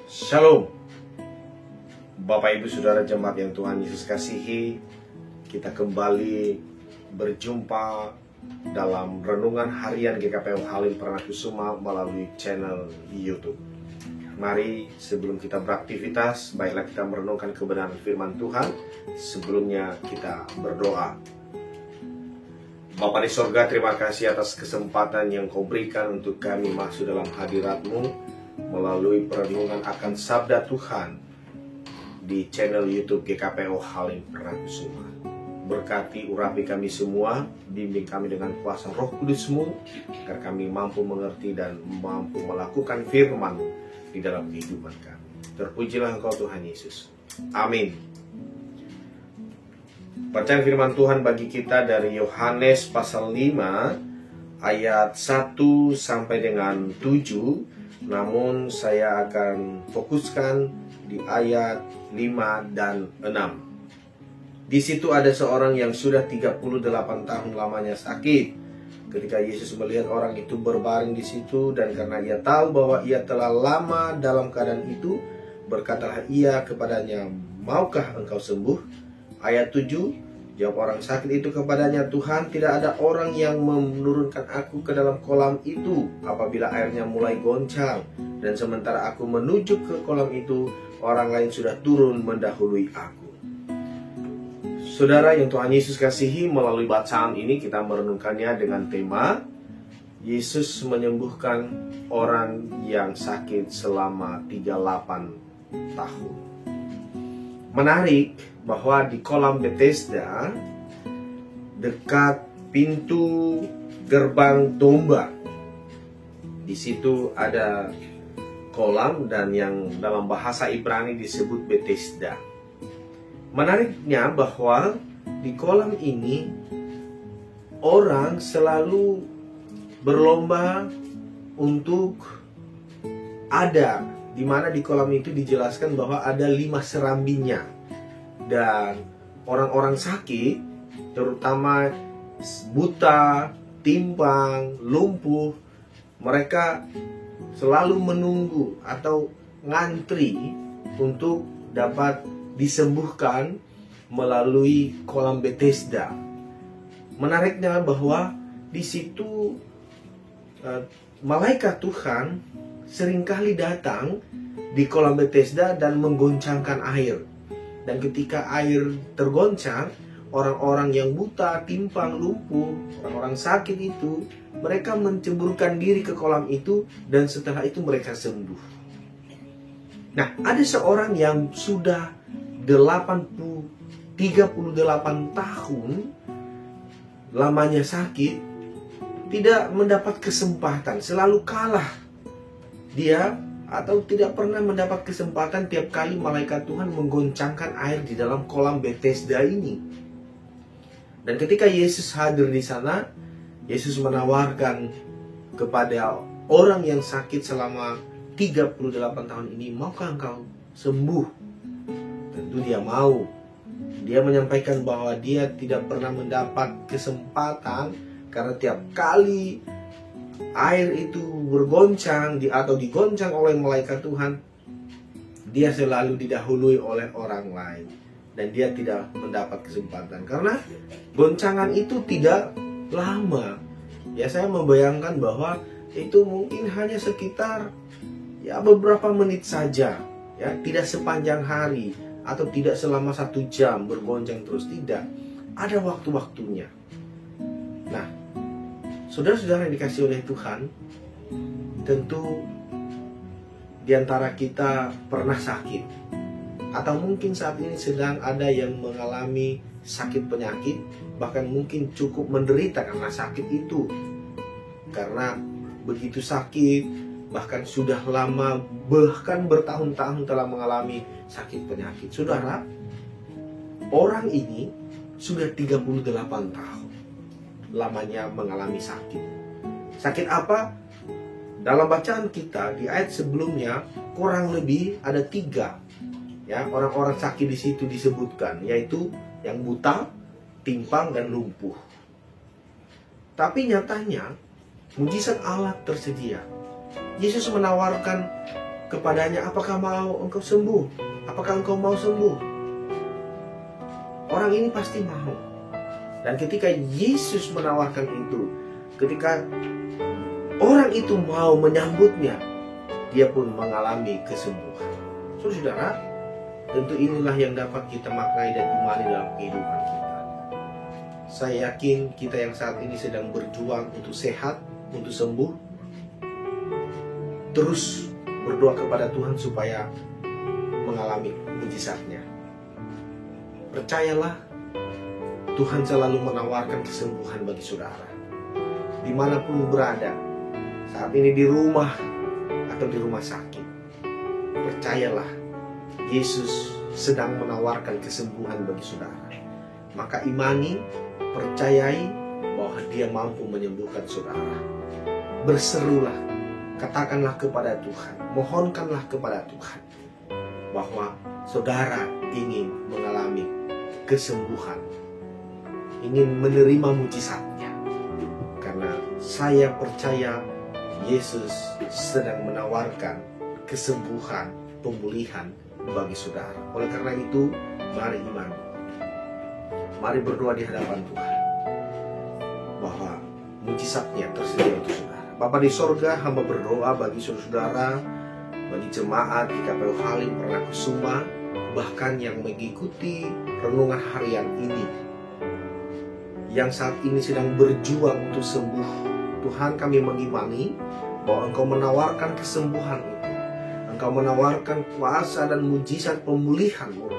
Shalom Bapak Ibu Saudara jemaat yang Tuhan Yesus kasihi. Kita kembali berjumpa dalam renungan harian GKPO Halim Pranakusuma melalui channel YouTube. Mari sebelum kita beraktivitas, baiklah kita merenungkan kebenaran firman Tuhan. Sebelumnya kita berdoa. Bapa di sorga, terima kasih atas kesempatan yang Kau berikan untuk kami masuk dalam hadirat-Mu melalui perenungan akan sabda Tuhan di channel YouTube GKPO Halim Pranakusuma. Berkati urapi kami semua, bimbing kami dengan kuasa Roh Kudus-Mu, agar kami mampu mengerti dan mampu melakukan firman di dalam kehidupan kami. Terpujilah Engkau Tuhan Yesus. Amin. Bacaan firman Tuhan bagi kita dari Yohanes pasal 5 ayat 1 sampai dengan 7. Namun saya akan fokuskan di ayat 5 dan 6. Di situ ada seorang yang sudah 38 tahun lamanya sakit. Ketika Yesus melihat orang itu berbaring di situ, dan karena ia tahu bahwa ia telah lama dalam keadaan itu, berkatalah ia kepadanya, "Maukah engkau sembuh?" Ayat 7, jawab orang sakit itu kepadanya, "Tuhan, tidak ada orang yang menurunkan aku ke dalam kolam itu apabila airnya mulai goncang, dan sementara aku menuju ke kolam itu, orang lain sudah turun mendahului aku." Saudara yang Tuhan Yesus kasihi, melalui bacaan ini kita merenungkannya dengan tema Yesus menyembuhkan orang yang sakit selama 38 tahun. Menarik bahwa di kolam Bethesda, dekat pintu gerbang domba, di situ ada kolam dan yang dalam bahasa Ibrani disebut Bethesda. Menariknya bahwa di kolam ini orang selalu berlomba untuk ada, di mana di kolam itu dijelaskan bahwa ada 5 serambinya. Dan orang-orang sakit, terutama buta, timpang, lumpuh, mereka selalu menunggu atau ngantri untuk dapat disembuhkan melalui kolam Bethesda. Menariknya bahwa di situ malaikat Tuhan seringkali datang di kolam Bethesda dan menggoncangkan air. Dan ketika air tergoncang, orang-orang yang buta, timpang, lumpuh, orang-orang sakit itu, mereka menceburkan diri ke kolam itu, dan setelah itu mereka sembuh. Nah, ada seorang yang sudah 38 tahun lamanya sakit, tidak mendapat kesempatan, selalu kalah dia, atau tidak pernah mendapat kesempatan tiap kali malaikat Tuhan menggoncangkan air di dalam kolam Bethesda ini. Dan ketika Yesus hadir di sana, Yesus menawarkan kepada orang yang sakit selama 38 tahun ini, "Maukah engkau sembuh?" Tentu dia mau. Dia menyampaikan bahwa dia tidak pernah mendapat kesempatan karena tiap kali air itu bergoncang atau digoncang oleh malaikat Tuhan, dia selalu didahului oleh orang lain, dan dia tidak mendapat kesempatan karena goncangan itu tidak lama. Ya, saya membayangkan bahwa itu mungkin hanya sekitar beberapa menit saja, ya, tidak sepanjang hari atau tidak selama 1 jam bergoncang terus, tidak. Ada waktu-waktunya. Nah, saudara-saudara yang dikasihi oleh Tuhan, tentu di antara kita pernah sakit, atau mungkin saat ini sedang ada yang mengalami sakit penyakit, bahkan mungkin cukup menderita karena sakit itu. Karena begitu sakit, bahkan sudah lama, bahkan bertahun-tahun telah mengalami sakit penyakit. Saudara, orang ini sudah 38 tahun lamanya mengalami sakit. Sakit apa? Dalam bacaan kita di ayat sebelumnya kurang lebih ada 3, ya, orang-orang sakit di situ disebutkan, yaitu yang buta, timpang, dan lumpuh. Tapi nyatanya mujizat Allah tersedia. Yesus menawarkan kepadanya, apakah mau engkau sembuh? Apakah engkau mau sembuh? Orang ini pasti mau. Dan ketika Yesus menawarkan itu, ketika orang itu mau menyambutnya, dia pun mengalami kesembuhan. Saudara, tentu inilah yang dapat kita maknai dan imani dalam kehidupan kita. Saya yakin kita yang saat ini sedang berjuang untuk sehat, untuk sembuh, terus berdoa kepada Tuhan supaya mengalami mujizatnya. Percayalah, Tuhan selalu menawarkan kesembuhan bagi saudara. Dimanapun berada, saat ini di rumah atau di rumah sakit, percayalah, Yesus sedang menawarkan kesembuhan bagi saudara. Maka imani, percayai bahwa Dia mampu menyembuhkan saudara. Berserulah, katakanlah kepada Tuhan, mohonkanlah kepada Tuhan bahwa saudara ingin mengalami kesembuhan, ingin menerima mujizatnya. Karena saya percaya Yesus sedang menawarkan kesembuhan, pemulihan bagi saudara. Oleh karena itu, mari iman, mari berdoa di hadapan Tuhan bahwa mujizatnya tersedia untuk saudara. Bapa di sorga, hamba berdoa bagi saudara-saudara, bagi jemaat di KPU Halim Pernakusuma, bahkan yang mengikuti renungan harian ini, yang saat ini sedang berjuang untuk sembuh. Tuhan, kami mengimani bahwa Engkau menawarkan kesembuhan itu. Engkau menawarkan kuasa dan mujizat pemulihan-Mu.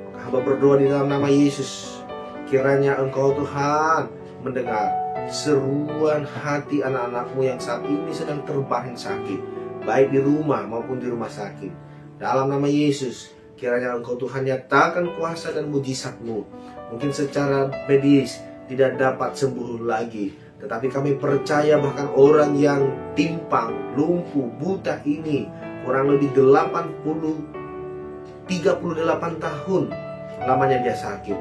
Maka hamba berdoa di dalam nama Yesus, kiranya Engkau Tuhan mendengar seruan hati anak-anak-Mu yang saat ini sedang terbaring sakit, baik di rumah maupun di rumah sakit. Dalam nama Yesus, kiranya Engkau Tuhan nyatakan kuasa dan mujizat-Mu. Mungkin secara medis tidak dapat sembuh lagi, tetapi kami percaya bahkan orang yang timpang, lumpuh, buta ini kurang lebih 38 tahun lamanya dia sakit,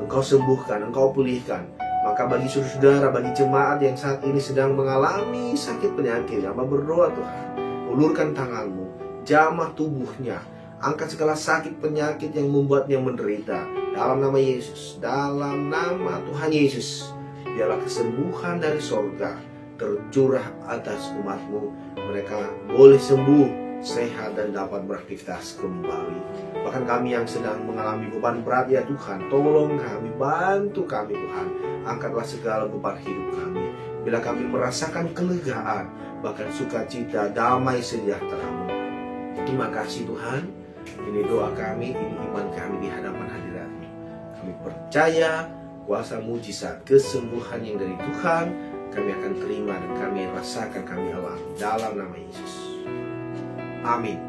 Engkau sembuhkan, Engkau pulihkan. Maka bagi saudara, bagi jemaat yang saat ini sedang mengalami sakit penyakit, hamba berdoa Tuhan, ulurkan tangan-Mu, jamah tubuhnya, angkat segala sakit penyakit yang membuatnya menderita. Dalam nama Yesus, dalam nama Tuhan Yesus, biarlah kesembuhan dari sorga tercurah atas umat-Mu. Mereka boleh sembuh, sehat, dan dapat beraktivitas kembali. Bahkan kami yang sedang mengalami beban berat, ya Tuhan, tolong kami, bantu kami Tuhan. Angkatlah segala beban hidup kami. Bila kami merasakan kelegaan, bahkan sukacita, damai sejahtera-Mu. Terima kasih Tuhan. Ini doa kami, ini iman kami di hadapan hadirat-Mu. Kami percaya kuasa mujizat kesembuhan yang dari Tuhan kami akan terima dan kami rasakan, kami alami dalam nama Yesus. Amin.